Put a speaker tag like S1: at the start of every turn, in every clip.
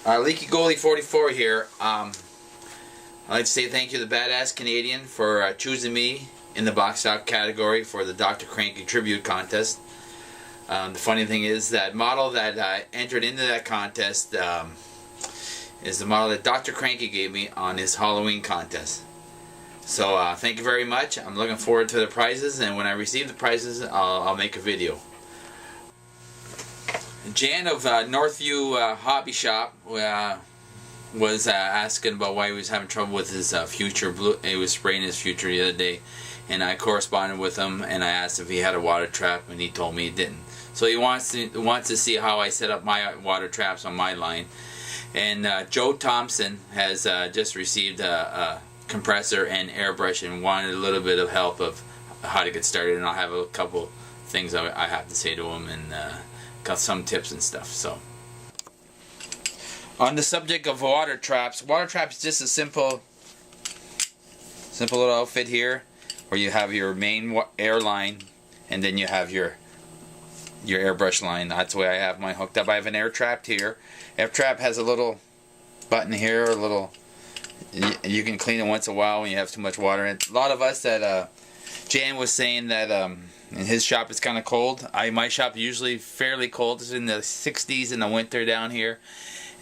S1: Leaky Goalie 44 here. I'd like to say thank you to the Badass Canadian for choosing me in the box stock category for the Dr. Cranky Tribute Contest. The funny thing is that model that entered into that contest is the model that Dr. Cranky gave me on his Halloween contest. So thank you very much. I'm looking forward to the prizes, and when I receive the prizes, I'll make a video. Jan of Northview Hobby Shop was asking about why he was having trouble with his future blue. He was spraying his future the other day, and I corresponded with him and I asked if he had a water trap, and he told me he didn't. So he wants to see how I set up my water traps on my line. And Joe Thompson has just received a compressor and airbrush and wanted a little bit of help of how to get started, and I'll have a couple things I have to say to him, and got some tips and stuff. So on the subject of water traps is just a simple little outfit here where you have your main air line and then you have your airbrush line. That's the way I have mine hooked up. I have an air trap here. Air trap has a little button here, a little, you can clean it once in a while when you have too much water in it. A lot of us that Jan was saying that in his shop it's kind of cold. My shop is usually fairly cold. It's in the 60s in the winter down here,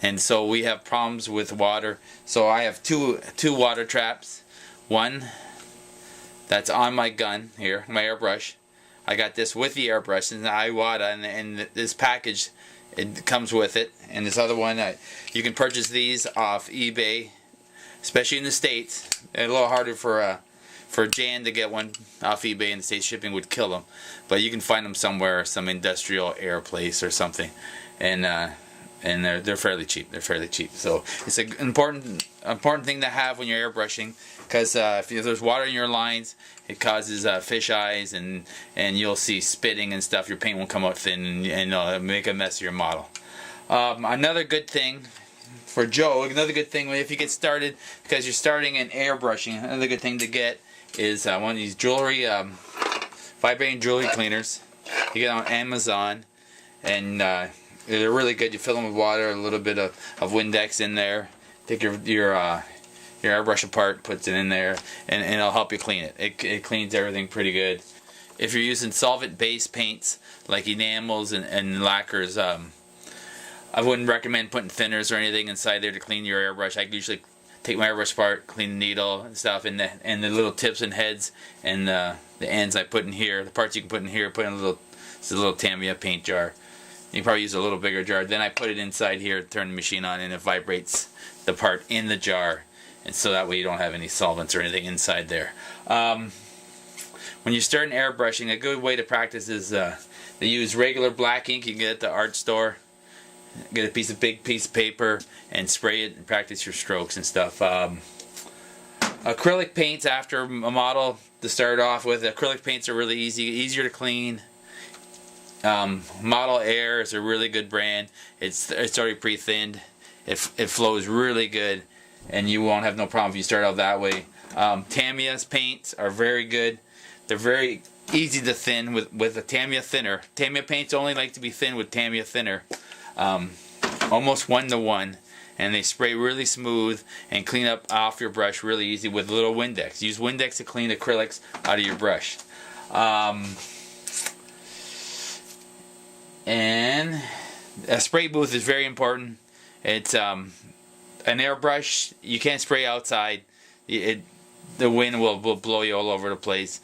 S1: and so we have problems with water. So I have two water traps. One that's on my gun here, my airbrush. I got this with the airbrush and the Iwata, and this package, it comes with it. And this other one, you can purchase these off eBay, especially in the States. A little harder for Jan to get one off eBay in the States. Shipping would kill him, but you can find them somewhere, some industrial air place or something, and they're fairly cheap. They're fairly cheap. So it's an important thing to have when you're airbrushing, because if there's water in your lines, it causes fish eyes, and you'll see spitting and stuff. Your paint won't come out thin, and it'll make a mess of your model. Another good thing for Joe, another good thing if you get started, because you're starting in airbrushing, another good thing to get is one of these jewelry, vibrating jewelry cleaners. You get on Amazon, and they're really good. You fill them with water, a little bit of Windex in there. Take your airbrush apart, puts it in there, and it'll help you clean it. It cleans everything pretty good. If you're using solvent-based paints like enamels and lacquers, I wouldn't recommend putting thinners or anything inside there to clean your airbrush. I usually take my airbrush apart, clean the needle and stuff, and the little tips and heads and the ends I put in here. The parts you can put in here, put in it's a little Tamiya paint jar. You can probably use a little bigger jar. Then I put it inside here, turn the machine on, and it vibrates the part in the jar, and so that way you don't have any solvents or anything inside there. When you're starting airbrushing, a good way to practice is they use regular black ink you can get at the art store. Get a big piece of paper and spray it and practice your strokes and stuff. Acrylic paints after a model to start off with. Acrylic paints are really easier to clean. Model Air is a really good brand. It's already pre-thinned. It flows really good, and you won't have no problem if you start out that way. Tamiya's paints are very good. They're very easy to thin with a Tamiya thinner. Tamiya paints only like to be thin with Tamiya thinner. Almost 1-to-1, and they spray really smooth and clean up off your brush really easy with a little Windex. Use Windex to clean acrylics out of your brush. And a spray booth is very important. It's an airbrush. You can't spray outside. The wind will blow you all over the place.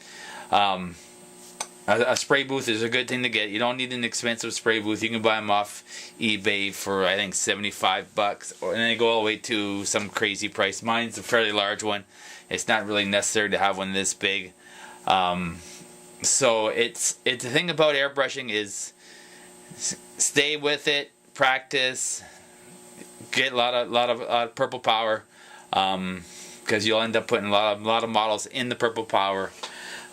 S1: A spray booth is a good thing to get. You don't need an expensive spray booth. You can buy them off eBay for I think $75, and then they go all the way to some crazy price. Mine's a fairly large one. It's not really necessary to have one this big. So it's the thing about airbrushing is stay with it, practice, get a lot of purple power, because you'll end up putting a lot of models in the purple power.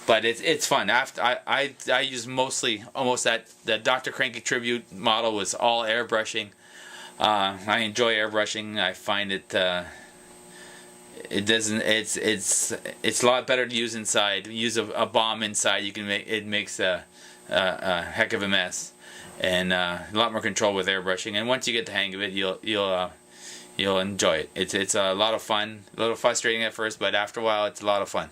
S1: But it's fun. After I use almost that Dr. Cranky Tribute model was all airbrushing. I enjoy airbrushing. I find it's a lot better to use inside. Use a bomb inside. It makes a heck of a mess. and a lot more control with airbrushing. And once you get the hang of it, you'll You'll enjoy it. It's a lot of fun. A little frustrating at first, but after a while, it's a lot of fun.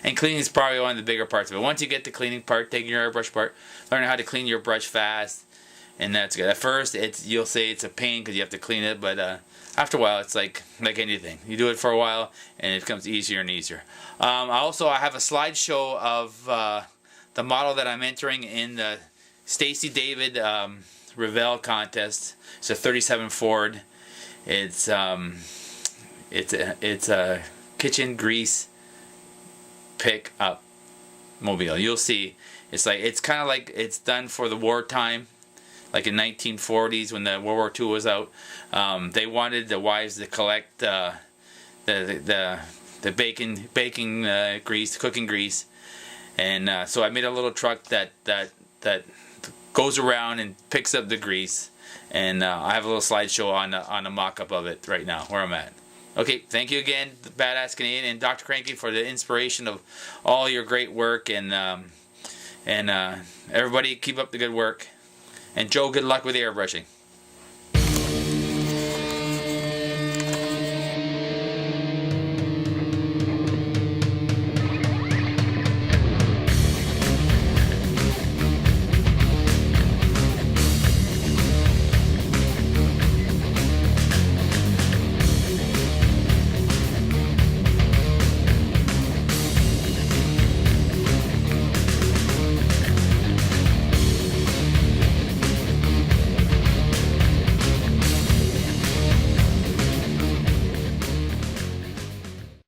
S1: And cleaning is probably one of the bigger parts of it. Once you get the cleaning part, taking your airbrush part, learning how to clean your brush fast, and that's good. At first, you'll say it's a pain because you have to clean it, but after a while, it's like anything. You do it for a while, and it becomes easier and easier. I have a slideshow of the model that I'm entering in the Stacy David Revell contest. It's a 37 Ford. It's a kitchen grease pick up mobile. You'll see. It's kind of like it's done for the wartime, like in 1940s when the World War II was out. They wanted the wives to collect the baking grease, cooking grease, and so I made a little truck that goes around and picks up the grease. And I have a little slideshow on a mock-up of it right now, where I'm at. Okay, thank you again, Badass Canadian and Dr. Cranky, for the inspiration of all your great work. And everybody, keep up the good work. And Joe, good luck with the airbrushing.